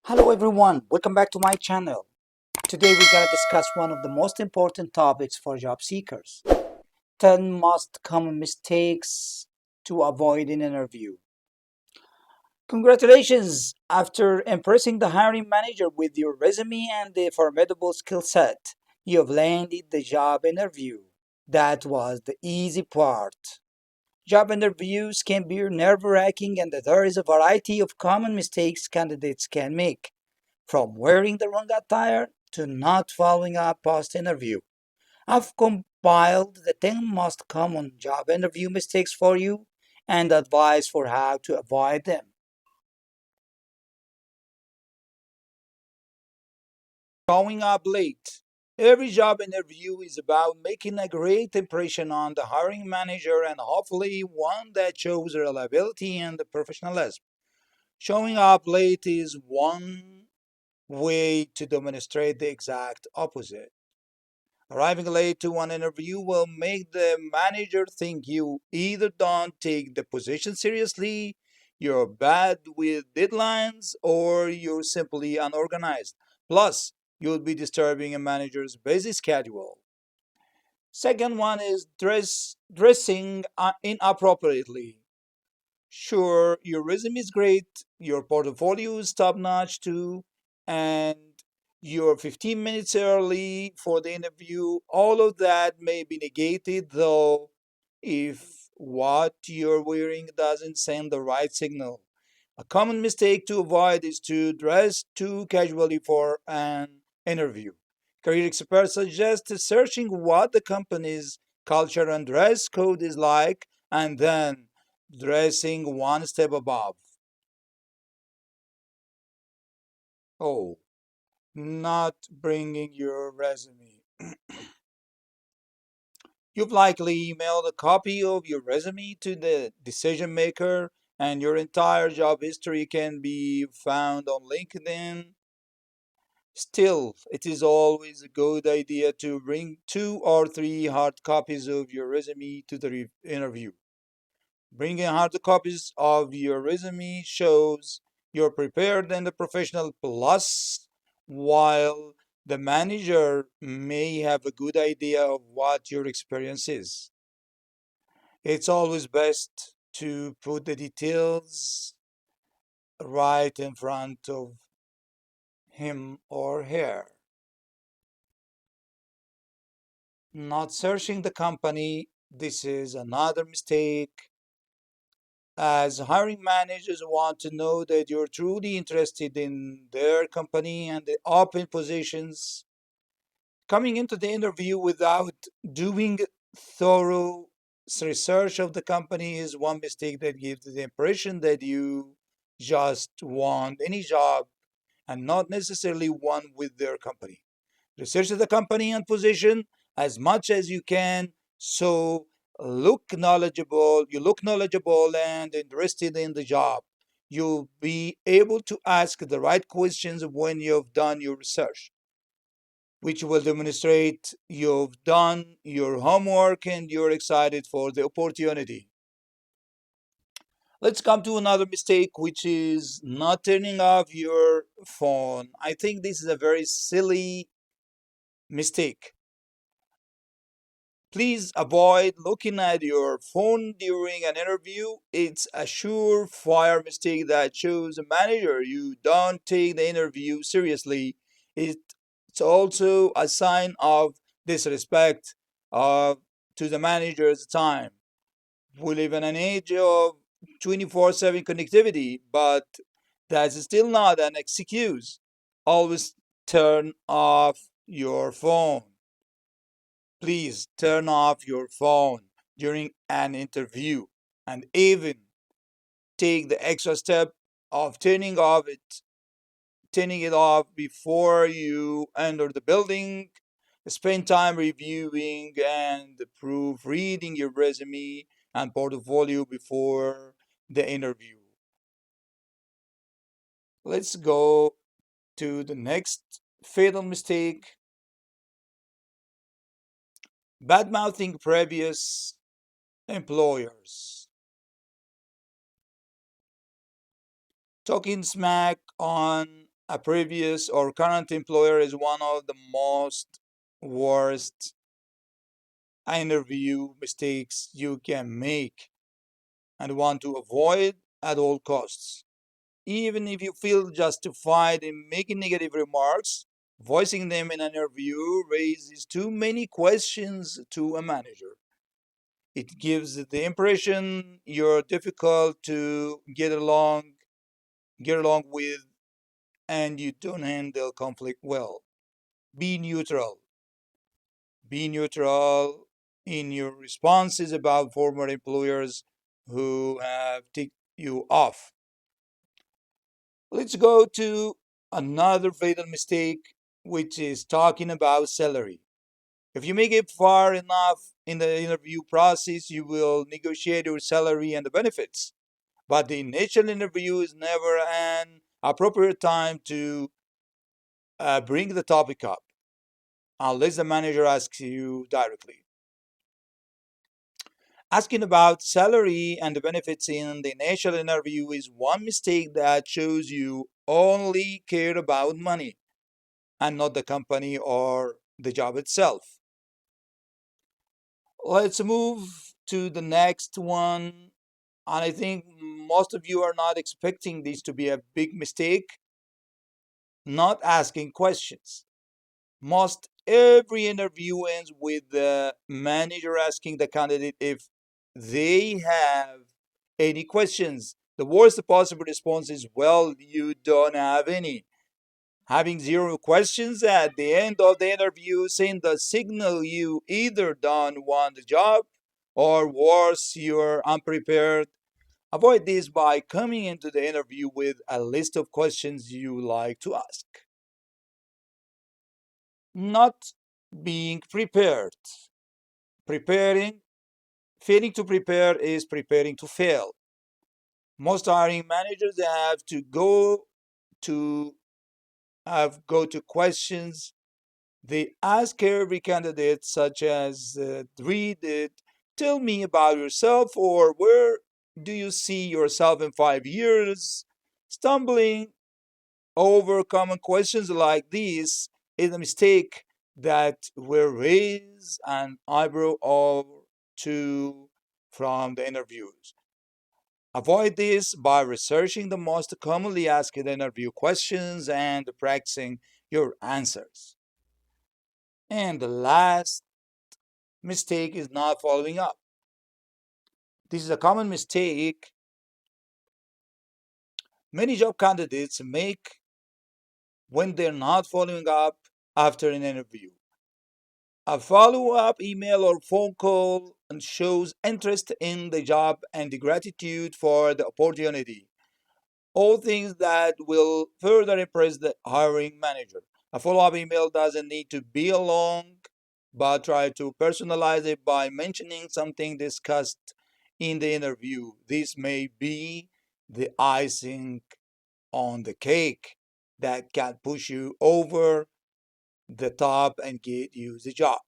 Hello everyone, welcome back to my channel. Today we're gonna discuss one of the most important topics for job seekers. 10 most common mistakes to avoid in an interview. Congratulations! After impressing the hiring manager with your resume and the formidable skill set, you have landed the job interview. That was the easy part. Job interviews can be nerve-wracking and there is a variety of common mistakes candidates can make, from wearing the wrong attire to not following up post interview. I've compiled the 10 most common job interview mistakes for you and advice for how to avoid them. Showing up late. Every job interview is about making a great impression on the hiring manager and hopefully one that shows reliability and professionalism. Showing up late is one way to demonstrate the exact opposite. Arriving late to one interview will make the manager think you either don't take the position seriously, you're bad with deadlines, or you're simply unorganized. Plus, you'll be disturbing a manager's busy schedule. Second one is dressing inappropriately. Sure, your resume is great, your portfolio is top notch too, and you're 15 minutes early for the interview. All of that may be negated though if what you're wearing doesn't send the right signal. A common mistake to avoid is to dress too casually for an interview. Career experts suggest searching what the company's culture and dress code is like and then dressing one step above. Oh, not bringing your resume. You've likely emailed a copy of your resume to the decision maker, and your entire job history can be found on LinkedIn. Still, it is always a good idea to bring two or three hard copies of your resume to the interview. Bringing hard copies of your resume shows you're prepared and a professional. Plus, while the manager may have a good idea of what your experience is, it's always best to put the details right in front of him or her. Not searching the company, this is another mistake, as hiring managers want to know that you're truly interested in their company and the open positions. Coming into the interview without doing thorough research of the company is one mistake that gives the impression that you just want any job and not necessarily one with their company. Research the company and position as much as you can so look knowledgeable and interested in the job. You'll be able to ask the right questions when you've done your research, which will demonstrate you've done your homework and you're excited for the opportunity. Let's come to another mistake, which is not turning off your phone. I think this is a very silly mistake. Please avoid looking at your phone during an interview. It's a surefire mistake that shows a manager you don't take the interview seriously. It's also a sign of disrespect uh, to the manager's time. We live in an age of 24/7 connectivity, but that's still not an excuse. Always turn off your phone. Please turn off your phone during an interview and even take the extra step of turning it off before you enter the building. Spend time reviewing and proofreading your resume and portfolio before the interview. Let's go to the next fatal mistake: bad mouthing previous employers. Talking smack on a previous or current employer is one of the most worst interview mistakes you can make and want to avoid at all costs. Even if you feel justified in making negative remarks, voicing them in an interview raises too many questions to a manager. It gives the impression you're difficult to get along with, and you don't handle conflict well. Be neutral. Be neutral in your responses about former employers who have ticked you off. Let's go to another fatal mistake, which is talking about salary. If you make it far enough in the interview process, you will negotiate your salary and the benefits. But the initial interview is never an appropriate time to bring the topic up unless the manager asks you directly. Asking about salary and the benefits in the initial interview is one mistake that shows you only care about money and not the company or the job itself. Let's move to the next one. And I think most of you are not expecting this to be a big mistake, not asking questions. Most every interview ends with the manager asking the candidate if they have any questions. The worst possible response is, well, you don't have any. Having zero questions at the end of the interview sends the signal you either don't want the job or worse, you're unprepared. Avoid this by coming into the interview with a list of questions you like to ask. Not being prepared. Preparing, failing to prepare is preparing to fail. Most hiring managers to go to questions they ask every candidate, such as read it, tell me about yourself, or where do you see yourself in 5 years? Stumbling over common questions like these is a mistake that will raise an eyebrow or two from the interviews. Avoid this by researching the most commonly asked interview questions and practicing your answers. And the last mistake is not following up. This is a common mistake many job candidates make when they're not following up after an interview. A follow up email or phone call shows interest in the job and the gratitude for the opportunity. All things that will further impress the hiring manager. A follow up email doesn't need to be long, but try to personalize it by mentioning something discussed in the interview. This may be the icing on the cake that can push you over the top and get you the job.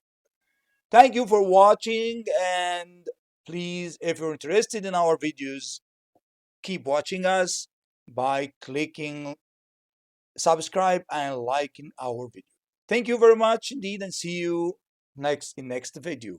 Thank you for watching, and please, if you're interested in our videos, keep watching us by clicking subscribe and liking our video. Thank you very much indeed, and see you next video.